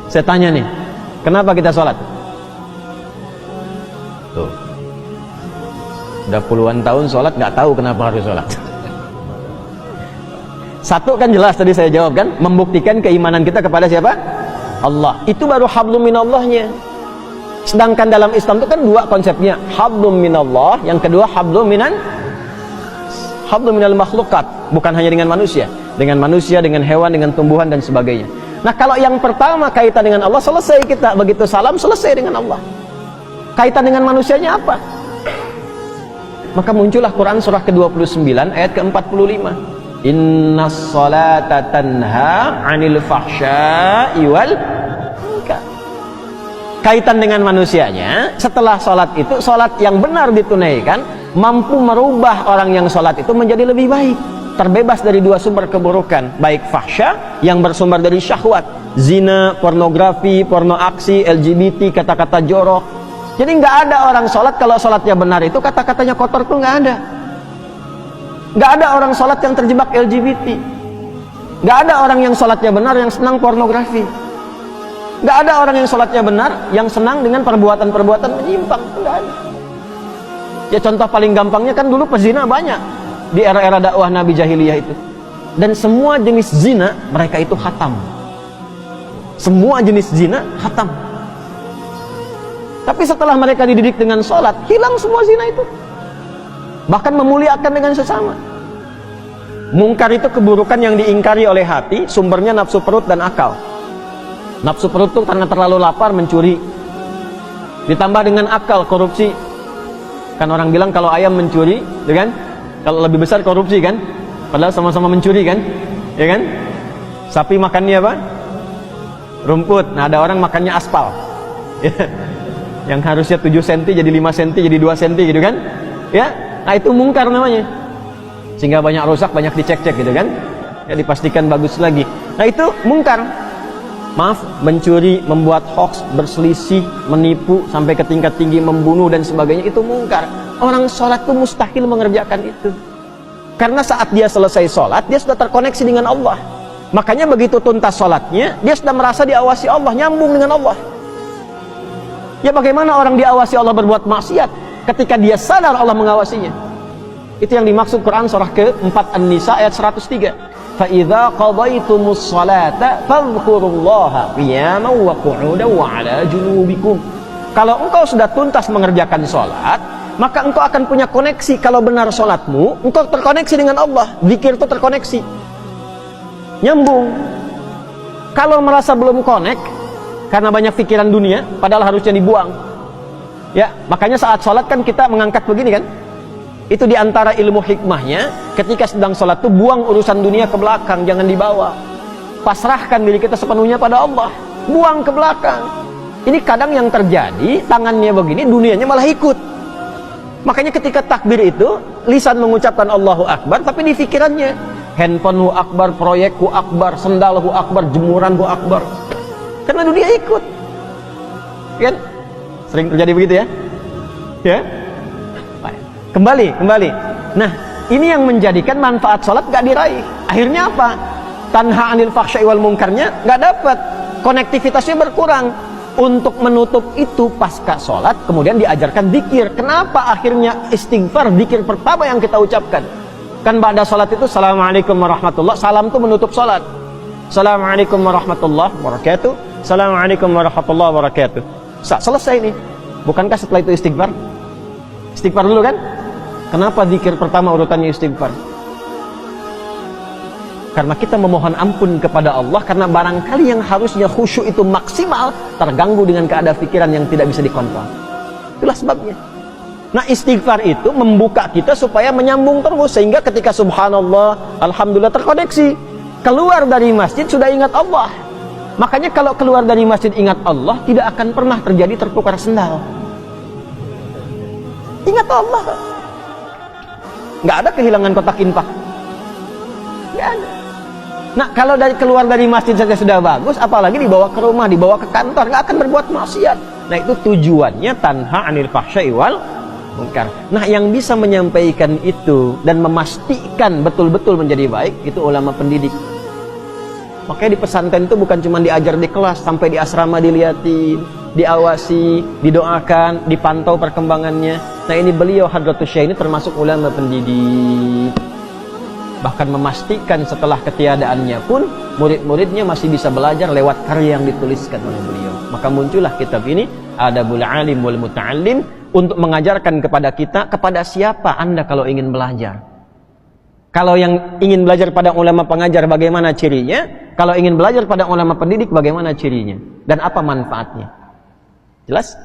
Saya tanya nih, kenapa kita sholat? Tuh, udah puluhan tahun sholat, nggak tahu kenapa harus sholat. Satu kan jelas tadi saya jawab kan, membuktikan keimanan kita kepada siapa? Allah. Itu baru hablum minallahnya. Sedangkan dalam Islam itu kan dua konsepnya, hablum minallah, yang kedua hablum minal makhlukat. Bukan hanya dengan manusia, dengan hewan, dengan tumbuhan dan sebagainya. Nah, kalau yang pertama kaitan dengan Allah, selesai kita. Begitu salam, selesai dengan Allah. Kaitan dengan manusianya apa? Maka muncullah Quran surah ke-29 ayat ke-45. Innas salata tanha 'anil fahsya'i wal munkar. Kaitan dengan manusianya, setelah salat itu, salat yang benar ditunaikan mampu merubah orang yang salat itu menjadi lebih baik, terbebas dari dua sumber keburukan, baik fahsya yang bersumber dari syahwat, zina, pornografi, porno aksi, LGBT, kata-kata jorok. Jadi nggak ada orang sholat kalau sholatnya benar itu kata-katanya kotor tuh nggak ada. Nggak ada orang sholat yang terjebak LGBT. Nggak ada orang yang sholatnya benar yang senang pornografi. Nggak ada orang yang sholatnya benar yang senang dengan perbuatan-perbuatan menyimpang. Nggak ada. Ya contoh paling gampangnya kan dulu pezina banyak di era-era dakwah Nabi jahiliyah itu. Dan semua jenis zina mereka itu khatam. Semua jenis zina khatam. Tapi setelah mereka dididik dengan sholat, hilang semua zina itu. Bahkan memuliakan dengan sesama. Mungkar itu keburukan yang diingkari oleh hati, sumbernya nafsu perut dan akal. Nafsu perut itu karena terlalu lapar mencuri. Ditambah dengan akal, korupsi. Kan orang bilang kalau ayam mencuri, ya kan? Kalau lebih besar korupsi kan? Padahal sama-sama mencuri kan? Ya kan? Sapi makannya apa? Rumput. Nah, ada orang makannya aspal. Yang harusnya 7 cm jadi 5 cm jadi 2 cm gitu kan? Ya, nah itu mungkar namanya. Sehingga banyak rusak, banyak dicek-cek gitu kan? Ya dipastikan bagus lagi. Nah itu mungkar. Maaf, mencuri, membuat hoax, berselisih, menipu sampai ke tingkat tinggi, membunuh dan sebagainya, itu mungkar. Orang sholat itu mustahil mengerjakan itu. Karena saat dia selesai sholat, dia sudah terkoneksi dengan Allah. Makanya begitu tuntas sholatnya, dia sudah merasa diawasi Allah, nyambung dengan Allah. Ya bagaimana orang diawasi Allah berbuat maksiat ketika dia sadar Allah mengawasinya? Itu yang dimaksud Quran surah ke-4 An-Nisa ayat 103. Fa idza qadaytumus salata fadhkurullaha qiyaman wa qu'udan wa 'ala junubikum. Kalau engkau sudah tuntas mengerjakan salat, maka engkau akan punya koneksi. Kalau benar salatmu, engkau terkoneksi dengan Allah. Zikir itu terkoneksi. Nyambung. Kalau merasa belum connect karena banyak pikiran dunia, padahal harusnya dibuang. Ya, makanya saat sholat kan kita mengangkat begini kan? Itu diantara ilmu hikmahnya, ketika sedang sholat tuh buang urusan dunia ke belakang, jangan dibawa. Pasrahkan diri kita sepenuhnya pada Allah, buang ke belakang. Ini kadang yang terjadi, tangannya begini, dunianya malah ikut. Makanya ketika takbir itu, lisan mengucapkan Allahu Akbar, tapi di pikirannya, handphonemu akbar, proyekku akbar, sendalku akbar, jemuranku akbar. Karena dunia ikut, kan? Sering terjadi begitu ya? Ya? Kembali. Nah, ini yang menjadikan manfaat sholat gak diraih. Akhirnya apa? Tanha anil fahsya'i wal munkarnya gak dapat. Konektivitasnya berkurang. Untuk menutup itu pasca sholat, kemudian diajarkan zikir. Kenapa akhirnya istighfar, zikir pertama yang kita ucapkan? Kan pada sholat itu, Assalamualaikum warahmatullah. Salam itu menutup sholat. Assalamualaikum warahmatullahi wabarakatuh. Assalamualaikum warahmatullahi wabarakatuh. Selesai nih. Bukankah setelah itu istighfar? Istighfar dulu kan? Kenapa zikir pertama urutannya istighfar? Karena kita memohon ampun kepada Allah, karena barangkali yang harusnya khusyuk itu maksimal terganggu dengan keadaan pikiran yang tidak bisa dikontrol. Itulah sebabnya. Nah, istighfar itu membuka kita supaya menyambung terus, sehingga ketika subhanallah, alhamdulillah terkoneksi. Keluar dari masjid sudah ingat Allah. Makanya kalau keluar dari masjid ingat Allah, tidak akan pernah terjadi tertukar sendal. Ingat Allah. Nggak ada kehilangan kotak infak. Nggak ada. Nah, kalau keluar dari masjid saja sudah bagus, apalagi dibawa ke rumah, dibawa ke kantor, nggak akan berbuat maksiat. Nah, itu tujuannya tanha anil fahsya'i wal munkar. Nah, yang bisa menyampaikan itu dan memastikan betul-betul menjadi baik, itu ulama pendidik. Makanya di pesantren itu bukan cuma diajar di kelas, sampai di asrama dilihatin, diawasi, didoakan, dipantau perkembangannya. Nah ini beliau Hadratus Syekh ini termasuk ulama pendidik. Bahkan memastikan setelah ketiadaannya pun murid-muridnya masih bisa belajar lewat karya yang dituliskan oleh beliau. Maka muncullah kitab ini, Adabul Alim wal Muta'allim, untuk mengajarkan kepada kita, kepada siapa Anda kalau ingin belajar. Kalau yang ingin belajar pada ulama pengajar, bagaimana cirinya? Kalau ingin belajar pada ulama pendidik, bagaimana cirinya? Dan apa manfaatnya? Jelas?